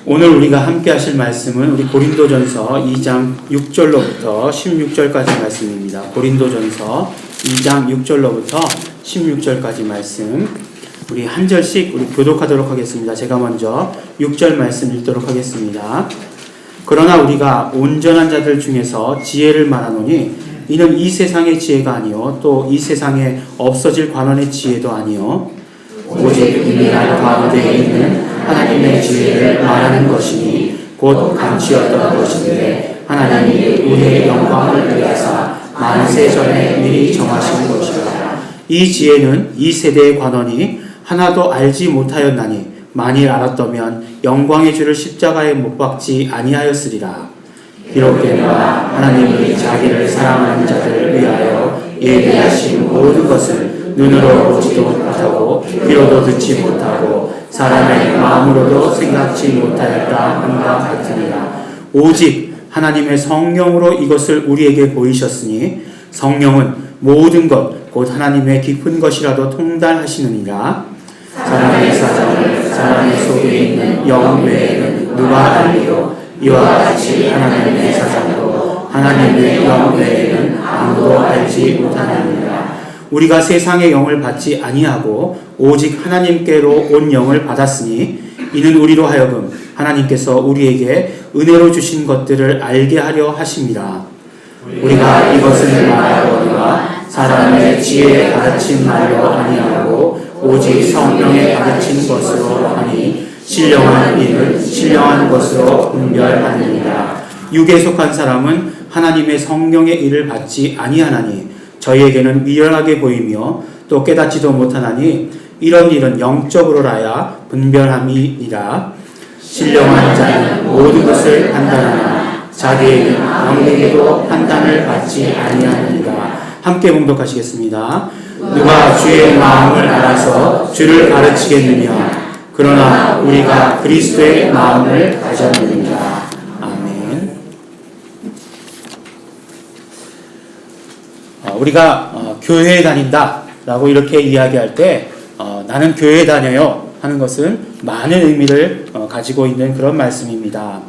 오늘 우리가 함께 하실 말씀은 우리 고린도전서 2장 6절로부터 16절까지 말씀입니다. 고린도전서 2장 6절로부터 16절까지 말씀. 우리 한 절씩 우리 교독하도록 하겠습니다. 제가 먼저 6절 말씀 읽도록 하겠습니다. 그러나 우리가 온전한 자들 중에서 지혜를 말하노니 이는 이 세상의 지혜가 아니요 또 이 세상에 없어질 관원의 지혜도 아니요 오직 은밀한 가운데 있는 하나님의 지혜를 말하는 것이니 곧 감추었던 것인데 하나님이 우리의 영광을 위하사 만세 전에 미리 정하신 것이라. 이 지혜는 이 세대의 관원이 하나도 알지 못하였나니 만일 알았더면 영광의 주를 십자가에 못 박지 아니하였으리라. 비록되나 하나님이 자기를 사랑하는 자들을 위하여 예비하신 모든 것을 눈으로 보지도 못하고 귀로도 듣지 못하고 사람의 마음으로도 생각지 못하였다 함과 같으니라. 오직 하나님의 성령으로 이것을 우리에게 보이셨으니 성령은 모든 것 곧 하나님의 깊은 것이라도 통달하시느니라. 사람의 사정을 사람의 속에 있는 영 외에는 누가 알리요? 이와 같이 하나님의 사정도 하나님의 영 외에는 아무도 알지 못하느니라. 우리가 세상의 영을 받지 아니하고 오직 하나님께로 온 영을 받았으니 이는 우리로 하여금 하나님께서 우리에게 은혜로 주신 것들을 알게 하려 하심이라. 우리가 이것을 말하거니와 사람의 지혜에 가르친 말로 아니하고 오직 성령에 가르친 것으로 하니 신령한 이는 신령한 것으로 분별하느니라. 육에 속한 사람은 하나님의 성령의 일을 받지 아니하나니 저희에게는 미련하게 보이며 또 깨닫지도 못하나니 이런 일은 영적으로라야 분별함이니라. 신령한 자는 모든 것을 판단하나 자기에게는 아무에게도 판단을 받지 아니하느니라. 함께 봉독하시겠습니다. 누가 주의 마음을 알아서 주를 가르치겠느냐? 그러나 우리가 그리스도의 마음을 가졌느니라. 아멘. 우리가 교회에 다닌다라고 이렇게 이야기할 때 나는 교회에 다녀요 하는 것은 많은 의미를 가지고 있는 그런 말씀입니다.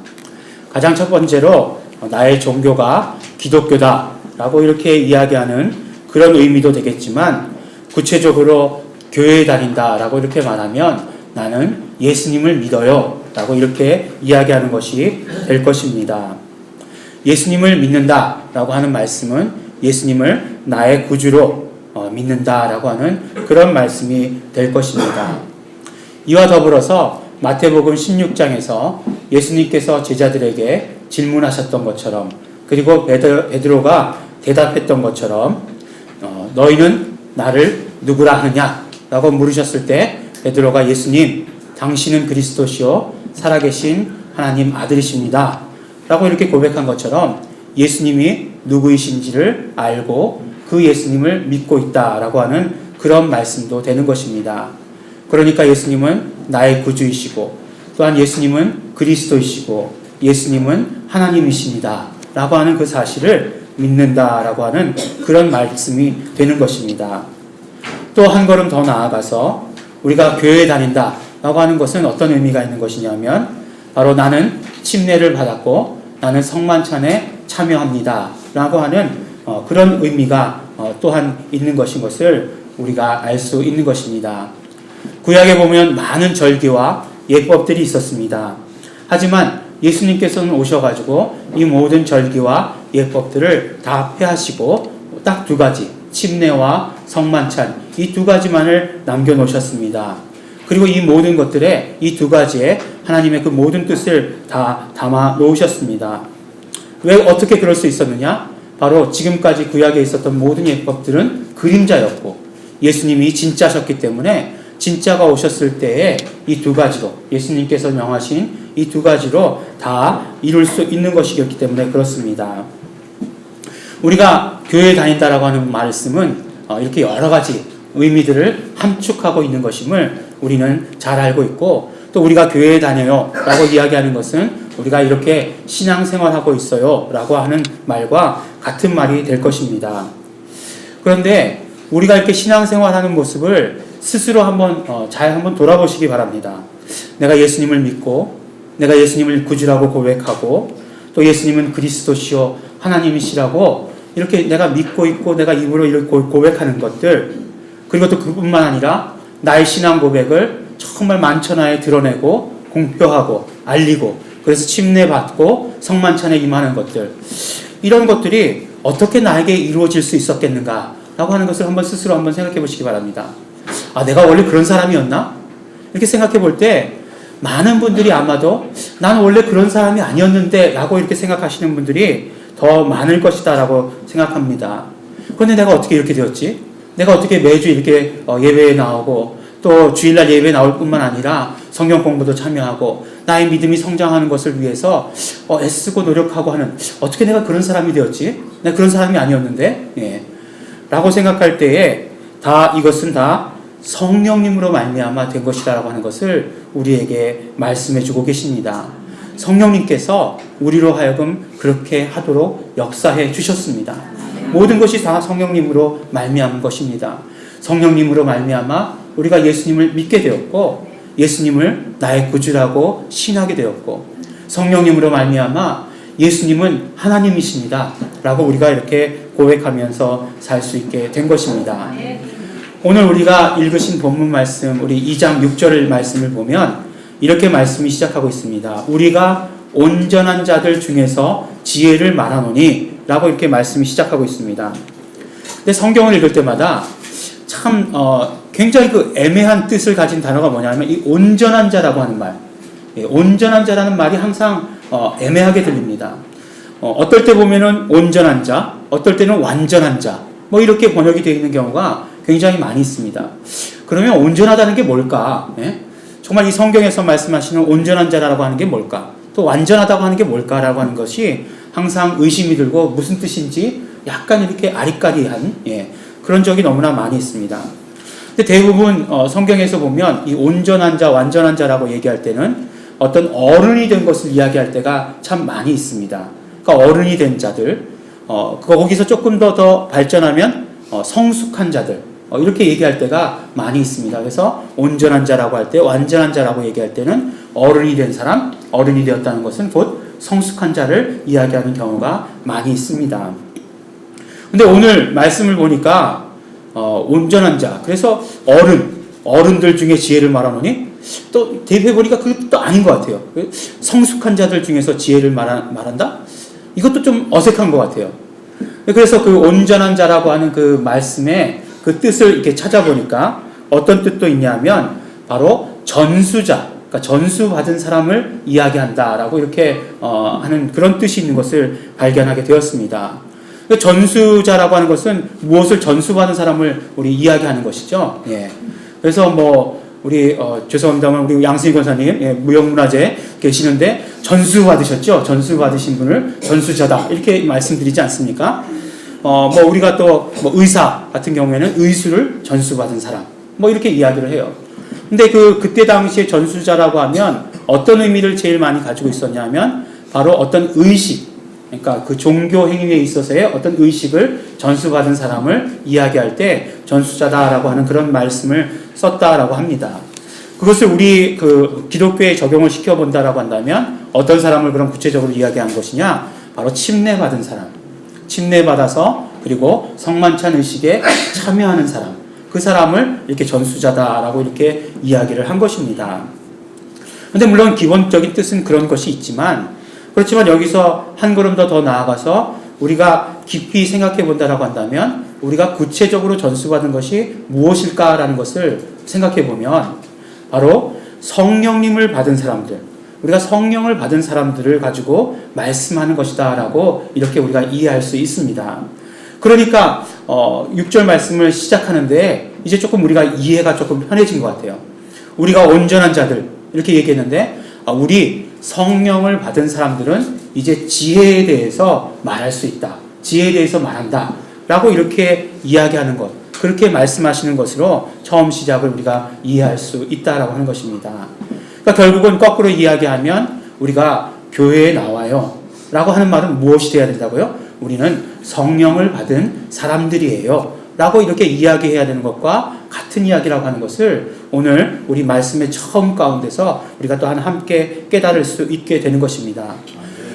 가장 첫 번째로 나의 종교가 기독교다라고 이렇게 이야기하는 그런 의미도 되겠지만 구체적으로 교회에 다닌다라고 이렇게 말하면 나는 예수님을 믿어요 라고 이렇게 이야기하는 것이 될 것입니다. 예수님을 믿는다 라고 하는 말씀은 예수님을 나의 구주로 믿는다 라고 하는 그런 말씀이 될 것입니다. 이와 더불어서 마태복음 16장에서 예수님께서 제자들에게 질문하셨던 것처럼 그리고 베드로가 대답했던 것처럼 너희는 나를 누구라 하느냐 라고 물으셨을 때 베드로가 예수님 당신은 그리스도시요 살아계신 하나님 아들이십니다 라고 이렇게 고백한 것처럼 예수님이 누구이신지를 알고 그 예수님을 믿고 있다라고 하는 그런 말씀도 되는 것입니다. 그러니까 예수님은 나의 구주이시고 또한 예수님은 그리스도이시고 예수님은 하나님이십니다 라고 하는 그 사실을 믿는다라고 하는 그런 말씀이 되는 것입니다. 또 한 걸음 더 나아가서 우리가 교회에 다닌다라고 하는 것은 어떤 의미가 있는 것이냐면 바로 나는 침례를 받았고 나는 성만찬에 참여합니다 라고 하는 그런 의미가 또한 있는 것인 것을 우리가 알 수 있는 것입니다. 구약에 보면 많은 절기와 예법들이 있었습니다. 하지만 예수님께서는 오셔가지고 이 모든 절기와 예법들을 다 폐하시고 딱 두 가지 침례와 성만찬 이 두 가지만을 남겨놓으셨습니다. 그리고 이 모든 것들에 이 두 가지에 하나님의 그 모든 뜻을 다 담아 놓으셨습니다. 왜 어떻게 그럴 수 있었느냐? 바로 지금까지 구약에 있었던 모든 예법들은 그림자였고 예수님이 진짜셨기 때문에 진짜가 오셨을 때에 이 두 가지로 예수님께서 명하신 이 두 가지로 다 이룰 수 있는 것이었기 때문에 그렇습니다. 우리가 교회에 다닌다라고 하는 말씀은 이렇게 여러 가지 의미들을 함축하고 있는 것임을 우리는 잘 알고 있고 또 우리가 교회에 다녀요 라고 이야기하는 것은 우리가 이렇게 신앙생활하고 있어요 라고 하는 말과 같은 말이 될 것입니다. 그런데 우리가 이렇게 신앙생활하는 모습을 스스로 한번 잘 한번 돌아보시기 바랍니다. 내가 예수님을 믿고 내가 예수님을 구주라고 고백하고 또 예수님은 그리스도시요 하나님이시라고 이렇게 내가 믿고 있고 내가 입으로 이렇게 고백하는 것들, 그리고 또 그뿐만 아니라 나의 신앙 고백을 정말 만천하에 드러내고 공표하고 알리고 그래서 침례받고 성만찬에 임하는 것들, 이런 것들이 어떻게 나에게 이루어질 수 있었겠는가 라고 하는 것을 스스로 한번 생각해 보시기 바랍니다. 내가 원래 그런 사람이었나? 이렇게 생각해 볼 때 많은 분들이 아마도 나는 원래 그런 사람이 아니었는데 라고 이렇게 생각하시는 분들이 더 많을 것이다 라고 생각합니다. 그런데 내가 어떻게 이렇게 되었지? 내가 어떻게 매주 이렇게 예배에 나오고 또 주일날 예배에 나올 뿐만 아니라 성경 공부도 참여하고 나의 믿음이 성장하는 것을 위해서 애쓰고 노력하고 하는, 어떻게 내가 그런 사람이 되었지? 내가 그런 사람이 아니었는데? 라고 생각할 때에 이것은 다 성령님으로 말미암아 된 것이다라고 하는 것을 우리에게 말씀해 주고 계십니다. 성령님께서 우리로 하여금 그렇게 하도록 역사해 주셨습니다. 모든 것이 다 성령님으로 말미암은 것입니다. 성령님으로 말미암아 우리가 예수님을 믿게 되었고 예수님을 나의 구주라고 신하게 되었고 성령님으로 말미암아 예수님은 하나님이십니다 라고 우리가 이렇게 고백하면서 살 수 있게 된 것입니다. 오늘 우리가 읽으신 본문 말씀, 우리 2장 6절 말씀을 보면 이렇게 말씀이 시작하고 있습니다. 우리가 온전한 자들 중에서 지혜를 말하노니 라고 이렇게 말씀이 시작하고 있습니다. 근데 성경을 읽을 때마다 참 굉장히 그 애매한 뜻을 가진 단어가 뭐냐면 이 온전한 자라고 하는 말, 온전한 자라는 말이 항상 애매하게 들립니다. 어떨 때 보면은 온전한 자, 어떨 때는 완전한 자, 뭐 이렇게 번역이 되어 있는 경우가 굉장히 많이 있습니다. 그러면 온전하다는 게 뭘까? 정말 이 성경에서 말씀하시는 온전한 자라고 하는 게 뭘까? 또 완전하다고 하는 게 뭘까라고 하는 것이 항상 의심이 들고 무슨 뜻인지 약간 이렇게 아리까리한 그런 적이 너무나 많이 있습니다. 근데 대부분 성경에서 보면 이 온전한 자, 완전한 자라고 얘기할 때는 어떤 어른이 된 것을 이야기할 때가 참 많이 있습니다. 그러니까 어른이 된 자들, 거기서 조금 더 발전하면 성숙한 자들, 이렇게 얘기할 때가 많이 있습니다. 그래서 온전한 자라고 할 때, 완전한 자라고 얘기할 때는 어른이 된 사람, 어른이 되었다는 것은 곧 성숙한 자를 이야기하는 경우가 많이 있습니다. 근데 오늘 말씀을 보니까 온전한 자, 그래서 어른들 중에 지혜를 말하노니 또 대입해보니까 그것도 아닌 것 같아요. 성숙한 자들 중에서 지혜를 말한다? 이것도 좀 어색한 것 같아요. 그래서 그 온전한 자라고 하는 그 말씀의 그 뜻을 이렇게 찾아보니까 어떤 뜻도 있냐면 바로 전수자, 그러니까 전수받은 사람을 이야기한다라고 이렇게 하는 그런 뜻이 있는 것을 발견하게 되었습니다. 전수자라고 하는 것은 무엇을 전수받은 사람을 우리 이야기하는 것이죠. 그래서 우리 죄송합니다만 우리 양승희 권사님 무형문화재 계시는데 전수 받으셨죠? 전수 받으신 분을 전수자다 이렇게 말씀드리지 않습니까? 우리가 또 의사 같은 경우에는 의수를 전수받은 사람 이렇게 이야기를 해요. 근데 그때 당시에 전수자라고 하면 어떤 의미를 제일 많이 가지고 있었냐면 바로 어떤 의식, 그러니까 그 종교 행위에 있어서의 어떤 의식을 전수받은 사람을 이야기할 때 전수자다라고 하는 그런 말씀을 썼다라고 합니다. 그것을 우리 기독교에 적용을 시켜본다라고 한다면 어떤 사람을 그럼 구체적으로 이야기한 것이냐? 바로 침례받은 사람. 침례받아서 그리고 성만찬 의식에 참여하는 사람. 그 사람을 이렇게 전수자다라고 이렇게 이야기를 한 것입니다. 근데 물론 기본적인 뜻은 그런 것이 있지만 그렇지만 여기서 한 걸음 더 나아가서 우리가 깊이 생각해 본다라고 한다면 우리가 구체적으로 전수받은 것이 무엇일까라는 것을 생각해 보면 바로 성령님을 받은 사람들, 우리가 성령을 받은 사람들을 가지고 말씀하는 것이다라고 이렇게 우리가 이해할 수 있습니다. 그러니까 6절 말씀을 시작하는데 이제 조금 우리가 이해가 조금 편해진 것 같아요. 우리가 온전한 자들 이렇게 얘기했는데 우리 성령을 받은 사람들은 이제 지혜에 대해서 말할 수 있다. 지혜에 대해서 말한다. 라고 이렇게 이야기하는 것. 그렇게 말씀하시는 것으로 처음 시작을 우리가 이해할 수 있다라고 하는 것입니다. 그러니까 결국은 거꾸로 이야기하면 우리가 교회에 나와요. 라고 하는 말은 무엇이 돼야 된다고요? 우리는 성령을 받은 사람들이에요. 라고 이렇게 이야기해야 되는 것과 같은 이야기라고 하는 것을 오늘 우리 말씀의 처음 가운데서 우리가 또 함께 깨달을 수 있게 되는 것입니다.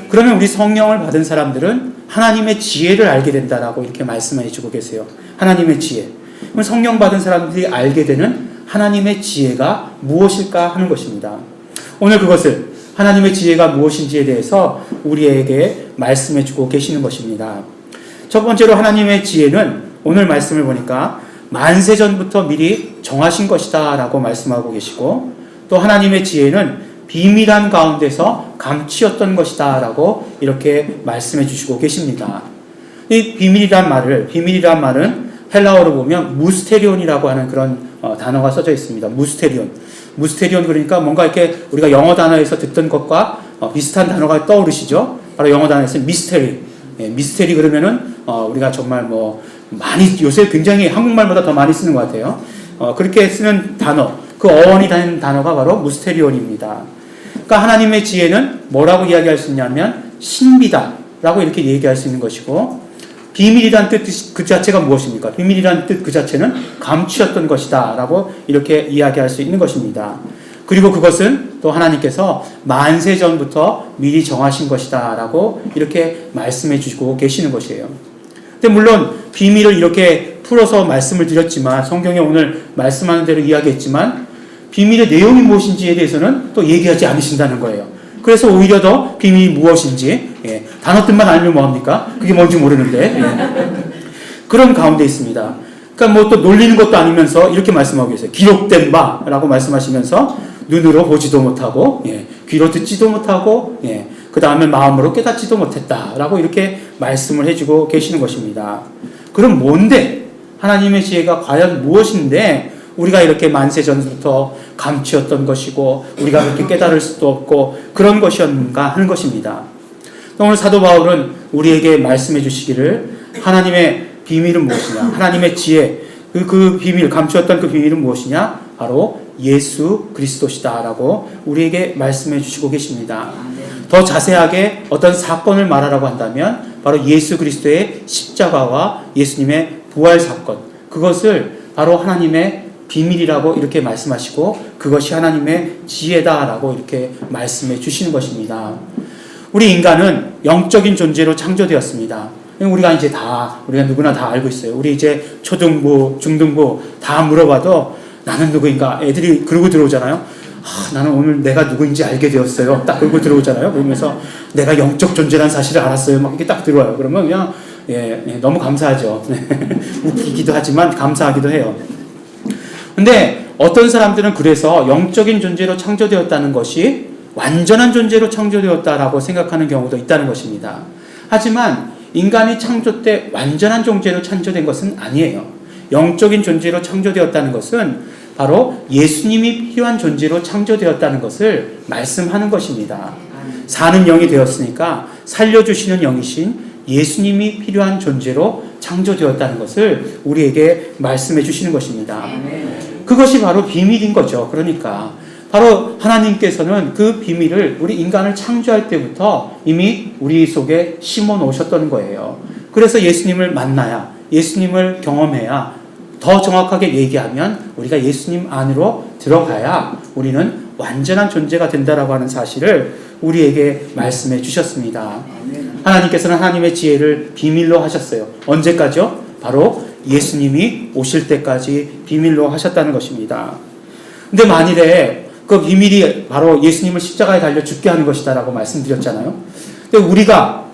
그러면 우리 성령을 받은 사람들은 하나님의 지혜를 알게 된다라고 이렇게 말씀해 주고 계세요. 하나님의 지혜. 그럼 성령 받은 사람들이 알게 되는 하나님의 지혜가 무엇일까 하는 것입니다. 오늘 그것을 하나님의 지혜가 무엇인지에 대해서 우리에게 말씀해 주고 계시는 것입니다. 첫 번째로 하나님의 지혜는 오늘 말씀을 보니까 만세전부터 미리 정하신 것이다 라고 말씀하고 계시고, 또 하나님의 지혜는 비밀한 가운데서 감추었던 것이다 라고 이렇게 말씀해 주시고 계십니다. 이 비밀이란 말은 헬라어로 보면 무스테리온이라고 하는 그런 단어가 써져 있습니다. 무스테리온 그러니까 뭔가 이렇게 우리가 영어 단어에서 듣던 것과 비슷한 단어가 떠오르시죠? 바로 영어 단어에서 미스테리. 미스테리 그러면은 우리가 정말 많이 요새 굉장히 한국말보다 더 많이 쓰는 것 같아요. 그렇게 쓰는 단어, 그 어원이 된 단어가 바로 무스테리온입니다. 그러니까 하나님의 지혜는 뭐라고 이야기할 수 있냐면 신비다라고 이렇게 얘기할 수 있는 것이고, 비밀이란 뜻 그 자체가 무엇입니까? 비밀이란 뜻 그 자체는 감추었던 것이다 라고 이렇게 이야기할 수 있는 것입니다. 그리고 그것은 또 하나님께서 만세전부터 미리 정하신 것이다 라고 이렇게 말씀해 주시고 계시는 것이에요. 근데 물론 비밀을 이렇게 풀어서 말씀을 드렸지만, 성경에 오늘 말씀하는 대로 이야기했지만 비밀의 내용이 무엇인지에 대해서는 또 얘기하지 않으신다는 거예요. 그래서 오히려 더 비밀이 무엇인지, 단어뜻만 알면 뭐합니까? 그게 뭔지 모르는데, 그런 가운데 있습니다. 그러니까 또 놀리는 것도 아니면서 이렇게 말씀하고 계세요. 기록된 바라고 말씀하시면서 눈으로 보지도 못하고, 귀로 듣지도 못하고, 그 다음에 마음으로 깨닫지도 못했다라고 이렇게 말씀을 해주고 계시는 것입니다. 그럼 뭔데? 하나님의 지혜가 과연 무엇인데 우리가 이렇게 만세전부터 감추었던 것이고 우리가 그렇게 깨달을 수도 없고 그런 것이었는가 하는 것입니다. 오늘 사도 바울은 우리에게 말씀해 주시기를 하나님의 비밀은 무엇이냐, 하나님의 지혜, 그 비밀, 감추었던 그 비밀은 무엇이냐, 바로 예수 그리스도시다 라고 우리에게 말씀해 주시고 계십니다. 더 자세하게 어떤 사건을 말하라고 한다면 바로 예수 그리스도의 십자가와 예수님의 부활 사건, 그것을 바로 하나님의 비밀이라고 이렇게 말씀하시고 그것이 하나님의 지혜다라고 이렇게 말씀해 주시는 것입니다. 우리 인간은 영적인 존재로 창조되었습니다. 우리가 누구나 다 알고 있어요. 우리 이제 초등부, 중등부 다 물어봐도 나는 누구인가? 애들이 그러고 들어오잖아요. 나는 오늘 내가 누구인지 알게 되었어요. 딱 그러고 들어오잖아요. 그러면서 내가 영적 존재라는 사실을 알았어요. 막 이렇게 딱 들어와요. 그러면 그냥 너무 감사하죠. 웃기기도 하지만 감사하기도 해요. 근데 어떤 사람들은 그래서 영적인 존재로 창조되었다는 것이 완전한 존재로 창조되었다라고 생각하는 경우도 있다는 것입니다. 하지만 인간이 창조 때 완전한 존재로 창조된 것은 아니에요. 영적인 존재로 창조되었다는 것은 바로 예수님이 필요한 존재로 창조되었다는 것을 말씀하는 것입니다. 사는 영이 되었으니까 살려주시는 영이신 예수님이 필요한 존재로 창조되었다는 것을 우리에게 말씀해 주시는 것입니다. 그것이 바로 비밀인 거죠. 그러니까 바로 하나님께서는 그 비밀을 우리 인간을 창조할 때부터 이미 우리 속에 심어 놓으셨던 거예요. 그래서 예수님을 만나야, 예수님을 경험해야, 더 정확하게 얘기하면 우리가 예수님 안으로 들어가야 우리는 완전한 존재가 된다라고 하는 사실을 우리에게 말씀해 주셨습니다. 하나님께서는 하나님의 지혜를 비밀로 하셨어요. 언제까지요? 바로 예수님이 오실 때까지 비밀로 하셨다는 것입니다. 근데 만일에 그 비밀이 바로 예수님을 십자가에 달려 죽게 하는 것이다라고 말씀드렸잖아요. 근데 우리가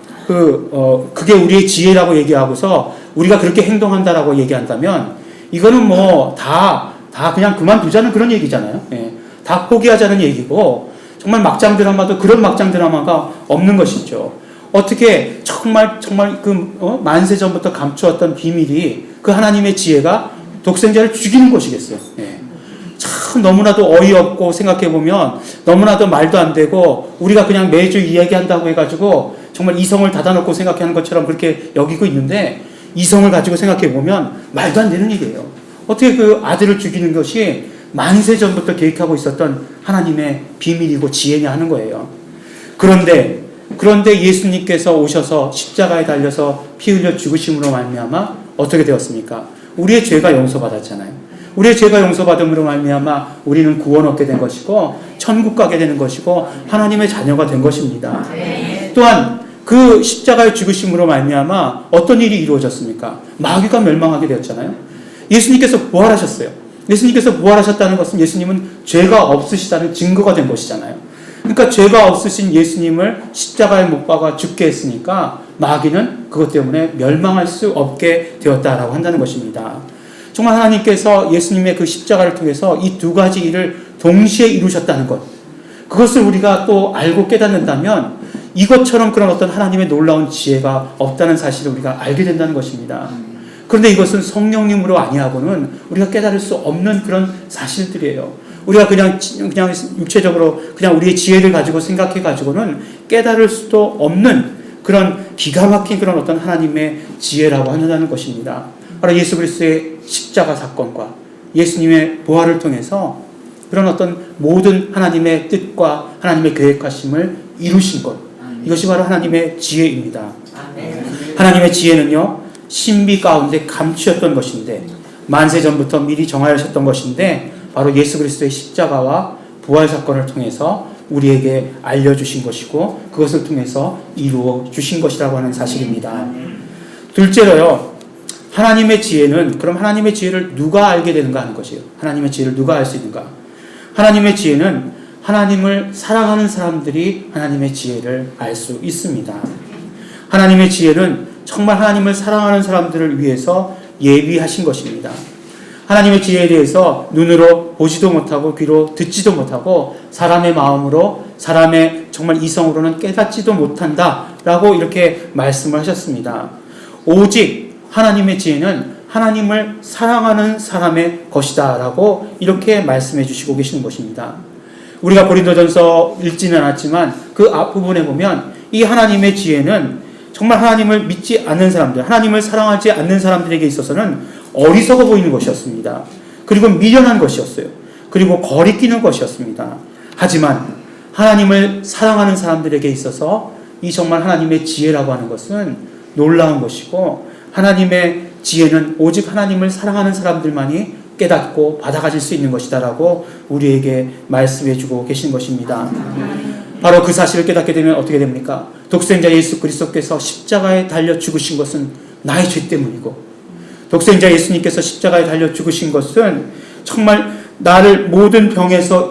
그게 우리의 지혜라고 얘기하고서 우리가 그렇게 행동한다라고 얘기한다면 이거는 다 그냥 그만두자는 그런 얘기잖아요. 다 포기하자는 얘기고, 정말 막장 드라마도 그런 막장 드라마가 없는 것이죠. 어떻게 정말 만세전부터 감추었던 비밀이 그 하나님의 지혜가 독생자를 죽이는 것이겠어요. 참 너무나도 어이없고, 생각해보면 너무나도 말도 안 되고, 우리가 그냥 매주 이야기한다고 해가지고 정말 이성을 닫아놓고 생각하는 것처럼 그렇게 여기고 있는데, 이성을 가지고 생각해보면 말도 안 되는 일이에요. 어떻게 그 아들을 죽이는 것이 만세전부터 계획하고 있었던 하나님의 비밀이고 지혜냐 하는 거예요. 그런데 예수님께서 오셔서 십자가에 달려서 피 흘려 죽으심으로 말미암아 어떻게 되었습니까? 우리의 죄가 용서받았잖아요. 우리의 죄가 용서받음으로 말미암아 우리는 구원 얻게 된 것이고 천국 가게 되는 것이고 하나님의 자녀가 된 것입니다. 또한 그 십자가의 죽으심으로 말미암아 어떤 일이 이루어졌습니까? 마귀가 멸망하게 되었잖아요. 예수님께서 부활하셨어요. 예수님께서 부활하셨다는 것은 예수님은 죄가 없으시다는 증거가 된 것이잖아요. 그러니까 죄가 없으신 예수님을 십자가에 못 박아 죽게 했으니까 마귀는 그것 때문에 멸망할 수 없게 되었다라고 한다는 것입니다. 정말 하나님께서 예수님의 그 십자가를 통해서 이 두 가지 일을 동시에 이루셨다는 것, 그것을 우리가 또 알고 깨닫는다면 이것처럼 그런 어떤 하나님의 놀라운 지혜가 없다는 사실을 우리가 알게 된다는 것입니다. 그런데 이것은 성령님으로 아니하고는 우리가 깨달을 수 없는 그런 사실들이에요. 우리가 그냥 육체적으로 그냥 우리의 지혜를 가지고 생각해 가지고는 깨달을 수도 없는 그런 기가 막힌 그런 어떤 하나님의 지혜라고 한다는 것입니다. 바로 예수 그리스도의 십자가 사건과 예수님의 부활을 통해서 그런 어떤 모든 하나님의 뜻과 하나님의 계획하심을 이루신 것, 이것이 바로 하나님의 지혜입니다. 하나님의 지혜는요, 신비 가운데 감추었던 것인데, 만세 전부터 미리 정하셨던 것인데, 바로 예수 그리스도의 십자가와 부활 사건을 통해서 우리에게 알려주신 것이고 그것을 통해서 이루어 주신 것이라고 하는 사실입니다. 둘째로요, 하나님의 지혜는, 그럼 하나님의 지혜를 누가 알게 되는가 하는 것이에요. 하나님의 지혜를 누가 알 수 있는가? 하나님의 지혜는 하나님을 사랑하는 사람들이 하나님의 지혜를 알 수 있습니다. 하나님의 지혜는 정말 하나님을 사랑하는 사람들을 위해서 예비하신 것입니다. 하나님의 지혜에 대해서 눈으로 보지도 못하고 귀로 듣지도 못하고 사람의 마음으로, 사람의 정말 이성으로는 깨닫지도 못한다라고 이렇게 말씀을 하셨습니다. 오직 하나님의 지혜는 하나님을 사랑하는 사람의 것이다라고 이렇게 말씀해 주시고 계시는 것입니다. 우리가 고린도전서 읽지는 않았지만 그 앞부분에 보면 이 하나님의 지혜는 정말 하나님을 믿지 않는 사람들, 하나님을 사랑하지 않는 사람들에게 있어서는 어리석어 보이는 것이었습니다. 그리고 미련한 것이었어요. 그리고 거리끼는 것이었습니다. 하지만 하나님을 사랑하는 사람들에게 있어서 이 정말 하나님의 지혜라고 하는 것은 놀라운 것이고, 하나님의 지혜는 오직 하나님을 사랑하는 사람들만이 깨닫고 받아가질 수 있는 것이다라고 우리에게 말씀해 주고 계신 것입니다. 바로 그 사실을 깨닫게 되면 어떻게 됩니까? 독생자 예수 그리스도께서 십자가에 달려 죽으신 것은 나의 죄 때문이고, 독생자 예수님께서 십자가에 달려 죽으신 것은 정말 나를 모든 병에서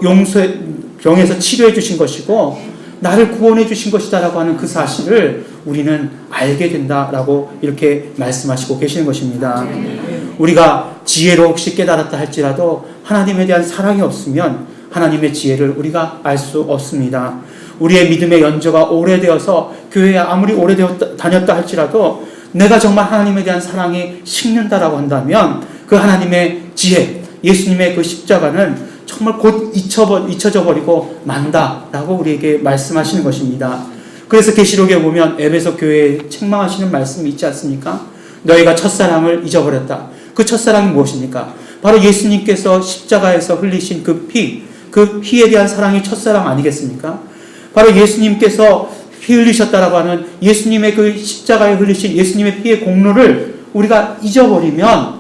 치료해 주신 것이고 나를 구원해 주신 것이다라고 하는 그 사실을 우리는 알게 된다라고 이렇게 말씀하시고 계시는 것입니다. 우리가 지혜로 혹시 깨달았다 할지라도 하나님에 대한 사랑이 없으면 하나님의 지혜를 우리가 알 수 없습니다. 우리의 믿음의 연조가 오래되어서 교회에 아무리 다녔다 할지라도 내가 정말 하나님에 대한 사랑이 식는다라고 한다면 그 하나님의 지혜, 예수님의 그 십자가는 정말 곧 잊혀져 버리고 만다라고 우리에게 말씀하시는 것입니다. 그래서 계시록에 보면 에베소 교회에 책망하시는 말씀이 있지 않습니까? 너희가 첫사랑을 잊어버렸다. 그 첫사랑이 무엇입니까? 바로 예수님께서 십자가에서 흘리신 그 피에 대한 사랑이 첫사랑 아니겠습니까? 바로 예수님께서 피 흘리셨다라고 하는 예수님의 그 십자가에 흘리신 예수님의 피의 공로를 우리가 잊어버리면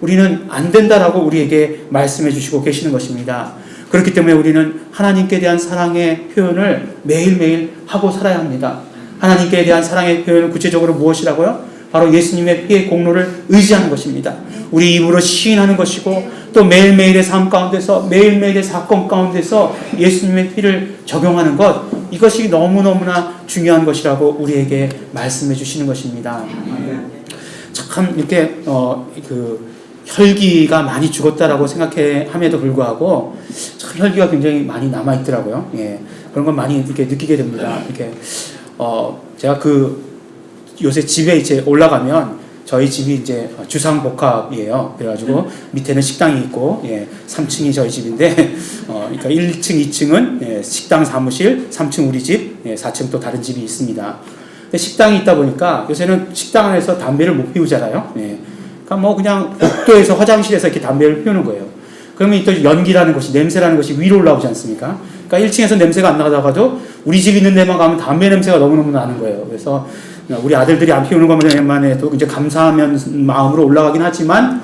우리는 안 된다라고 우리에게 말씀해 주시고 계시는 것입니다. 그렇기 때문에 우리는 하나님께 대한 사랑의 표현을 매일매일 하고 살아야 합니다. 하나님께 대한 사랑의 표현은 구체적으로 무엇이라고요? 바로 예수님의 피의 공로를 의지하는 것입니다. 우리 입으로 시인하는 것이고 또 매일매일의 삶 가운데서, 매일매일의 사건 가운데서 예수님의 피를 적용하는 것, 이것이 너무너무나 중요한 것이라고 우리에게 말씀해 주시는 것입니다. 참 이렇게 혈기가 많이 죽었다라고 생각함에도 불구하고 참 혈기가 굉장히 많이 남아 있더라고요. 그런 건 많이 이렇게 느끼게 됩니다. 이렇게 제가 요새 집에 이제 올라가면 저희 집이 이제 주상복합이에요. 그래가지고 밑에는 식당이 있고 3층이 저희 집인데 그러니까 1층, 2층은 식당 사무실, 3층 우리 집, 4층 또 다른 집이 있습니다. 근데 식당이 있다 보니까 요새는 식당 안에서 담배를 못 피우잖아요. 그러니까 뭐 그냥 복도에서 화장실에서 이렇게 담배를 피우는 거예요. 그러면 또 연기라는 것이, 냄새라는 것이 위로 올라오지 않습니까? 그러니까 1층에서 냄새가 안 나다가도 우리 집 있는 데만 가면 담배 냄새가 너무너무 나는 거예요. 그래서 우리 아들들이 안 피우는 것만 해도 이제 감사하면 마음으로 올라가긴 하지만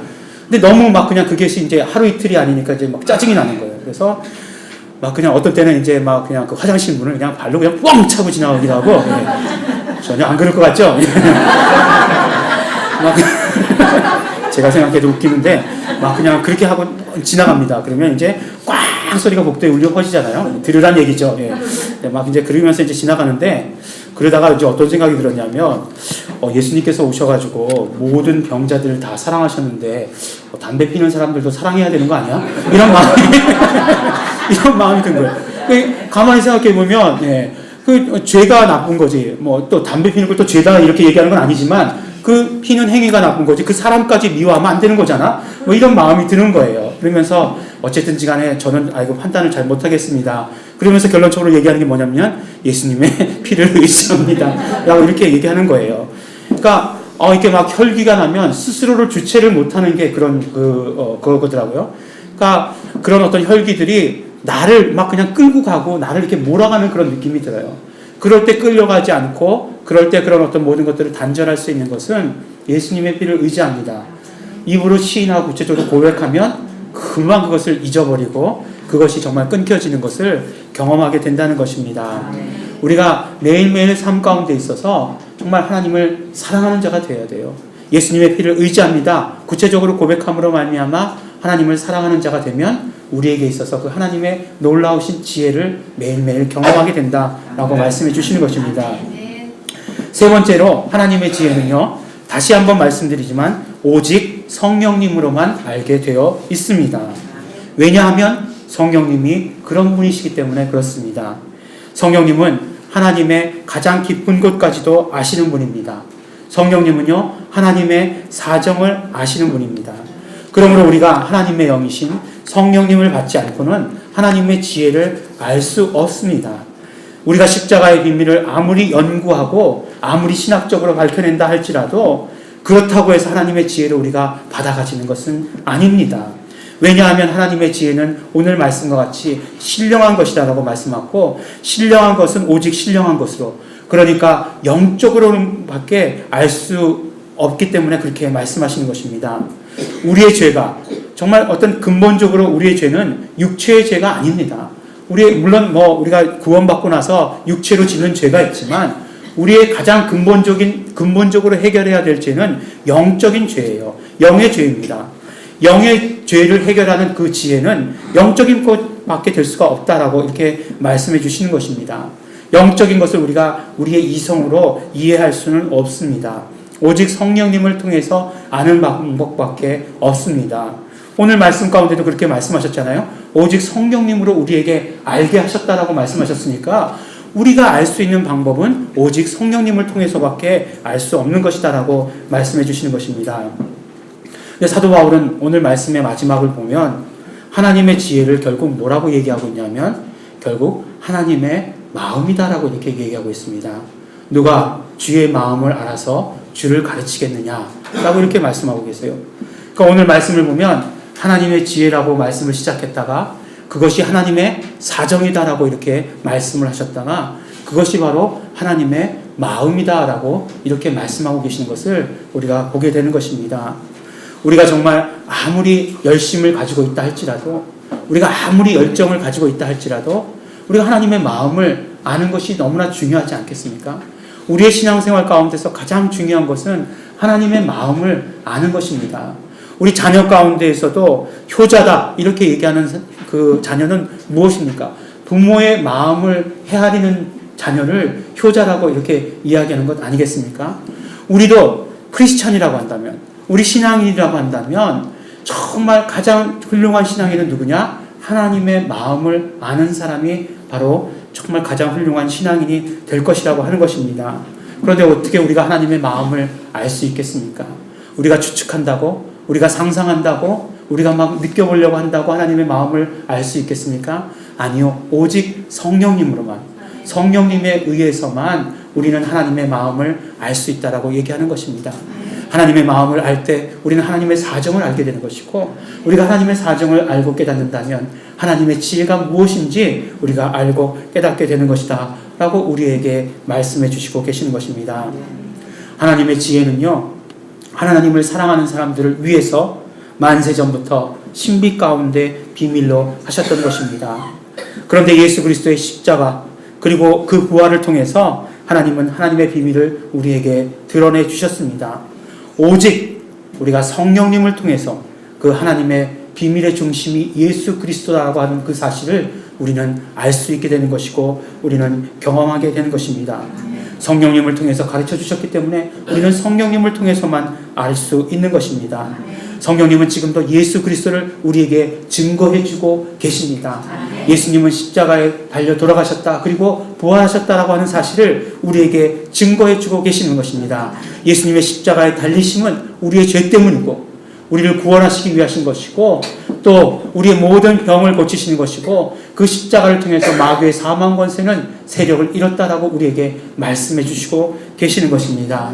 근데 너무 막 그냥 그것이 이제 하루 이틀이 아니니까 이제 막 짜증이 나는 거예요. 그래서 막 그냥 어떨 때는 이제 막 그냥 그 화장실 문을 그냥 발로 그냥 뻥 차고 지나가기도 하고, 예. 전혀 안 그럴 것 같죠? 막 제가 생각해도 웃기는데 막 그냥 그렇게 하고 지나갑니다. 그러면 이제 꽝 소리가 복도에 울려 퍼지잖아요. 들으란 얘기죠. 예. 막 이제 그러면서 이제 지나가는데 그러다가 이제 어떤 생각이 들었냐면 예수님께서 오셔가지고 모든 병자들을 다 사랑하셨는데 담배 피는 사람들도 사랑해야 되는 거 아니야? 이런 마음이 이런 마음이 든 거예요. 가만히 생각해 보면 예, 그 죄가 나쁜 거지. 뭐 또 담배 피는 걸 또 죄다 이렇게 얘기하는 건 아니지만 그 피는 행위가 나쁜 거지. 그 사람까지 미워하면 안 되는 거잖아. 뭐 이런 마음이 드는 거예요. 그러면서 어쨌든지 간에 저는 이거 판단을 잘 못하겠습니다. 그러면서 결론적으로 얘기하는 게 뭐냐면 예수님의 피를 의지합니다. 라고 이렇게 얘기하는 거예요. 그러니까 이렇게 막 혈기가 나면 스스로를 주체를 못하는 게 그런 그거더라고요. 그러니까 그런 어떤 혈기들이 나를 막 그냥 끌고 가고 나를 이렇게 몰아가는 그런 느낌이 들어요. 그럴 때 끌려가지 않고 그럴 때 그런 어떤 모든 것들을 단절할 수 있는 것은 예수님의 피를 의지합니다. 입으로 시인하고 구체적으로 고백하면 금방 그것을 잊어버리고 그것이 정말 끊겨지는 것을 경험하게 된다는 것입니다. 우리가 매일매일 삶 가운데 있어서 정말 하나님을 사랑하는 자가 되어야 돼요. 예수님의 피를 의지합니다. 구체적으로 고백함으로 말미암아 하나님을 사랑하는 자가 되면 우리에게 있어서 그 하나님의 놀라우신 지혜를 매일매일 경험하게 된다라고 말씀해 주시는 것입니다. 세 번째로 하나님의 지혜는요, 다시 한번 말씀드리지만 오직 성령님으로만 알게 되어 있습니다. 왜냐하면 성령님이 그런 분이시기 때문에 그렇습니다. 성령님은 하나님의 가장 깊은 곳까지도 아시는 분입니다. 성령님은요, 하나님의 사정을 아시는 분입니다. 그러므로 우리가 하나님의 영이신 성령님을 받지 않고는 하나님의 지혜를 알 수 없습니다. 우리가 십자가의 비밀을 아무리 연구하고 아무리 신학적으로 밝혀낸다 할지라도 그렇다고 해서 하나님의 지혜를 우리가 받아가지는 것은 아닙니다. 왜냐하면 하나님의 지혜는 오늘 말씀과 같이 신령한 것이다라고 말씀하고 신령한 것은 오직 신령한 것으로 그러니까 영적으로밖에 알 수 없기 때문에 그렇게 말씀하시는 것입니다. 우리의 죄가 정말 어떤 근본적으로 우리의 죄는 육체의 죄가 아닙니다. 물론 우리가 구원받고 나서 육체로 짓는 죄가 있지만 우리의 가장 근본적으로 해결해야 될 죄는 영적인 죄예요. 영의 죄입니다. 영의 죄를 해결하는 그 지혜는 영적인 것밖에 될 수가 없다라고 이렇게 말씀해 주시는 것입니다. 영적인 것을 우리가 우리의 이성으로 이해할 수는 없습니다. 오직 성령님을 통해서 아는 방법밖에 없습니다. 오늘 말씀 가운데도 그렇게 말씀하셨잖아요. 오직 성령님으로 우리에게 알게 하셨다라고 말씀하셨으니까 우리가 알 수 있는 방법은 오직 성령님을 통해서밖에 알 수 없는 것이다라고 말씀해 주시는 것입니다. 근데 사도 바울은 오늘 말씀의 마지막을 보면 하나님의 지혜를 결국 뭐라고 얘기하고 있냐면 결국 하나님의 마음이다라고 이렇게 얘기하고 있습니다. 누가 주의 마음을 알아서 주를 가르치겠느냐라고 이렇게 말씀하고 계세요. 그러니까 오늘 말씀을 보면 하나님의 지혜라고 말씀을 시작했다가 그것이 하나님의 사정이다라고 이렇게 말씀을 하셨다가 그것이 바로 하나님의 마음이다라고 이렇게 말씀하고 계시는 것을 우리가 보게 되는 것입니다. 우리가 정말 아무리 열심을 가지고 있다 할지라도 우리가 아무리 열정을 가지고 있다 할지라도 우리가 하나님의 마음을 아는 것이 너무나 중요하지 않겠습니까? 우리의 신앙생활 가운데서 가장 중요한 것은 하나님의 마음을 아는 것입니다. 우리 자녀 가운데에서도 효자다 이렇게 얘기하는 그 자녀는 무엇입니까? 부모의 마음을 헤아리는 자녀를 효자라고 이렇게 이야기하는 것 아니겠습니까? 우리도 크리스찬이라고 한다면 우리 신앙인이라고 한다면 정말 가장 훌륭한 신앙인은 누구냐? 하나님의 마음을 아는 사람이 바로 정말 가장 훌륭한 신앙인이 될 것이라고 하는 것입니다. 그런데 어떻게 우리가 하나님의 마음을 알 수 있겠습니까? 우리가 추측한다고? 우리가 상상한다고? 우리가 막 느껴보려고 한다고 하나님의 마음을 알 수 있겠습니까? 아니요. 오직 성령님으로만, 성령님에 의해서만 우리는 하나님의 마음을 알 수 있다라고 얘기하는 것입니다. 하나님의 마음을 알 때 우리는 하나님의 사정을 알게 되는 것이고 우리가 하나님의 사정을 알고 깨닫는다면 하나님의 지혜가 무엇인지 우리가 알고 깨닫게 되는 것이다 라고 우리에게 말씀해 주시고 계시는 것입니다. 하나님의 지혜는요 하나님을 사랑하는 사람들을 위해서 만세전부터 신비 가운데 비밀로 하셨던 것입니다. 그런데 예수 그리스도의 십자가 그리고 그 부활을 통해서 하나님은 하나님의 비밀을 우리에게 드러내 주셨습니다. 오직 우리가 성령님을 통해서 그 하나님의 비밀의 중심이 예수 그리스도라고 하는 그 사실을 우리는 알 수 있게 되는 것이고 우리는 경험하게 되는 것입니다. 성령님을 통해서 가르쳐 주셨기 때문에 우리는 성령님을 통해서만 알 수 있는 것입니다. 성령님은 지금도 예수 그리스도를 우리에게 증거해 주고 계십니다. 예수님은 십자가에 달려 돌아가셨다 그리고 부활하셨다라고 하는 사실을 우리에게 증거해 주고 계시는 것입니다. 예수님의 십자가에 달리심은 우리의 죄 때문이고 우리를 구원하시기 위하신 것이고 또 우리의 모든 병을 고치시는 것이고 그 십자가를 통해서 마귀의 사망 권세는 세력을 잃었다라고 우리에게 말씀해 주시고 계시는 것입니다.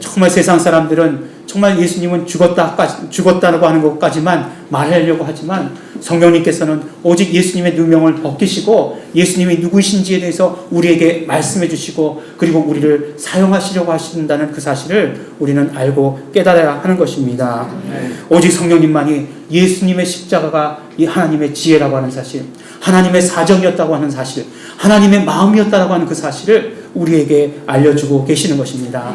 정말 세상 사람들은 정말 예수님은 죽었다라고 하는 것까지만 말하려고 하지만 성령님께서는 오직 예수님의 누명을 벗기시고 예수님이 누구이신지에 대해서 우리에게 말씀해 주시고 그리고 우리를 사용하시려고 하신다는 그 사실을 우리는 알고 깨달아야 하는 것입니다. 오직 성령님만이 예수님의 십자가가 이 하나님의 지혜라고 하는 사실, 하나님의 사정이었다고 하는 사실, 하나님의 마음이었다고 하는 그 사실을 우리에게 알려주고 계시는 것입니다.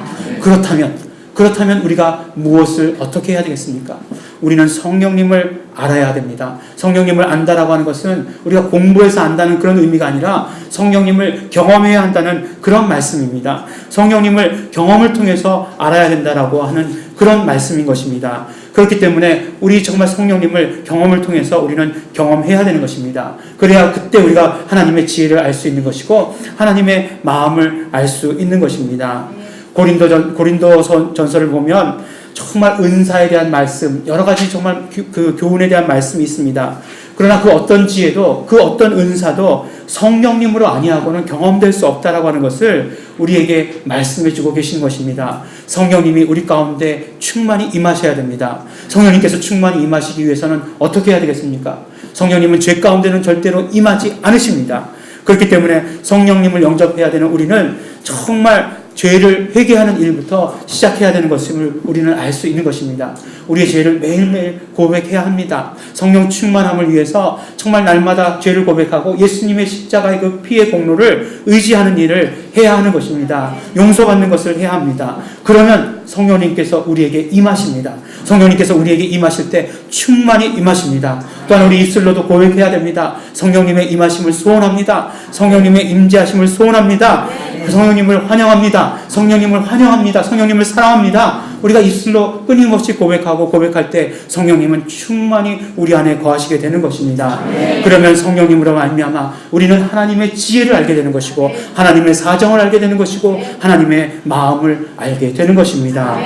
그렇다면 우리가 무엇을 어떻게 해야 되겠습니까? 우리는 성령님을 알아야 됩니다. 성령님을 안다라고 하는 것은 우리가 공부해서 안다는 그런 의미가 아니라 성령님을 경험해야 한다는 그런 말씀입니다. 성령님을 경험을 통해서 알아야 된다라고 하는 그런 말씀인 것입니다. 그렇기 때문에 우리 정말 성령님을 경험을 통해서 우리는 경험해야 되는 것입니다. 그래야 그때 우리가 하나님의 지혜를 알 수 있는 것이고 하나님의 마음을 알 수 있는 것입니다. 고린도전서를 보면 정말 은사에 대한 말씀, 여러 가지 정말 그 교훈에 대한 말씀이 있습니다. 그러나 그 어떤 지혜도 그 어떤 은사도 성령님으로 아니하고는 경험될 수 없다라고 하는 것을 우리에게 말씀해 주고 계시는 것입니다. 성령님이 우리 가운데 충만히 임하셔야 됩니다. 성령님께서 충만히 임하시기 위해서는 어떻게 해야 되겠습니까? 성령님은 죄 가운데는 절대로 임하지 않으십니다. 그렇기 때문에 성령님을 영접해야 되는 우리는 정말 죄를 회개하는 일부터 시작해야 되는 것임을 우리는 알 수 있는 것입니다. 우리의 죄를 매일매일 고백해야 합니다. 성령 충만함을 위해서 정말 날마다 죄를 고백하고 예수님의 십자가의 그 피의 공로를 의지하는 일을 해야 하는 것입니다. 용서받는 것을 해야 합니다. 그러면 성령님께서 우리에게 임하십니다. 성령님께서 우리에게 임하실 때 충만히 임하십니다. 또한 우리 입술로도 고백해야 됩니다. 성령님의 임하심을 소원합니다. 성령님의 임재하심을 소원합니다. 성령님을 환영합니다. 성령님을 환영합니다. 성령님을 사랑합니다. 우리가 입술로 끊임없이 고백할 때 성령님은 충만히 우리 안에 거하시게 되는 것입니다. 그러면 성령님으로 말미암아 우리는 하나님의 지혜를 알게 되는 것이고 하나님의 사정을 알게 되는 것이고 하나님의 마음을 알게 되는 것입니다.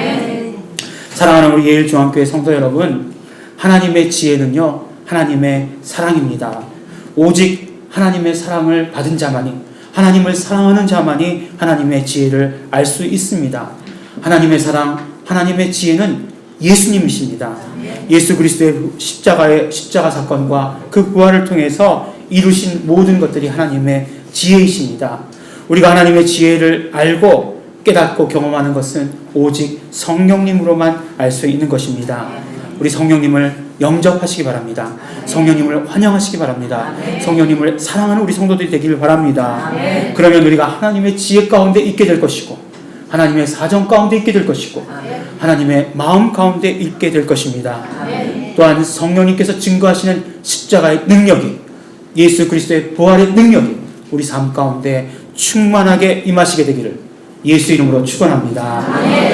사랑하는 우리 예일중앙교회 성도 여러분, 하나님의 지혜는요 하나님의 사랑입니다. 오직 하나님의 사랑을 받은 자만이, 하나님을 사랑하는 자만이 하나님의 지혜를 알 수 있습니다. 하나님의 사랑, 하나님의 지혜는 예수님이십니다. 예수 그리스도의 십자가 사건과 그 부활을 통해서 이루신 모든 것들이 하나님의 지혜이십니다. 우리가 하나님의 지혜를 알고 깨닫고 경험하는 것은 오직 성령님으로만 알 수 있는 것입니다. 우리 성령님을 영접하시기 바랍니다. 성령님을 환영하시기 바랍니다. 성령님을 사랑하는 우리 성도들이 되기를 바랍니다. 그러면 우리가 하나님의 지혜 가운데 있게 될 것이고 하나님의 사정 가운데 있게 될 것이고 하나님의 마음 가운데 있게 될 것입니다. 또한 성령님께서 증거하시는 십자가의 능력이, 예수 그리스도의 부활의 능력이 우리 삶 가운데 충만하게 임하시게 되기를 예수 이름으로 축원합니다.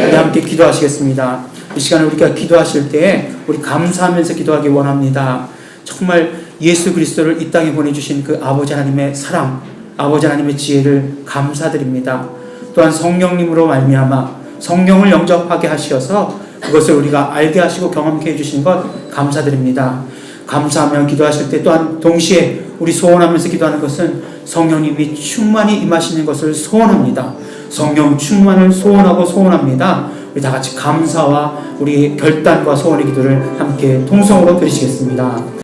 우리 함께 기도하시겠습니다. 이 시간에 우리가 기도하실 때 우리 감사하면서 기도하기 원합니다. 정말 예수 그리스도를 이 땅에 보내주신 그 아버지 하나님의 사랑, 아버지 하나님의 지혜를 감사드립니다. 또한 성령님으로 말미암아 성령을 영접하게 하셔서 그것을 우리가 알게 하시고 경험케 해주신 것 감사드립니다. 감사하며 기도하실 때 또한 동시에 우리 소원하면서 기도하는 것은 성령님이 충만히 임하시는 것을 소원합니다. 성령 충만을 소원하고 소원합니다. 우리 다 같이 감사와 우리 결단과 소원의 기도를 함께 통성으로 드리시겠습니다.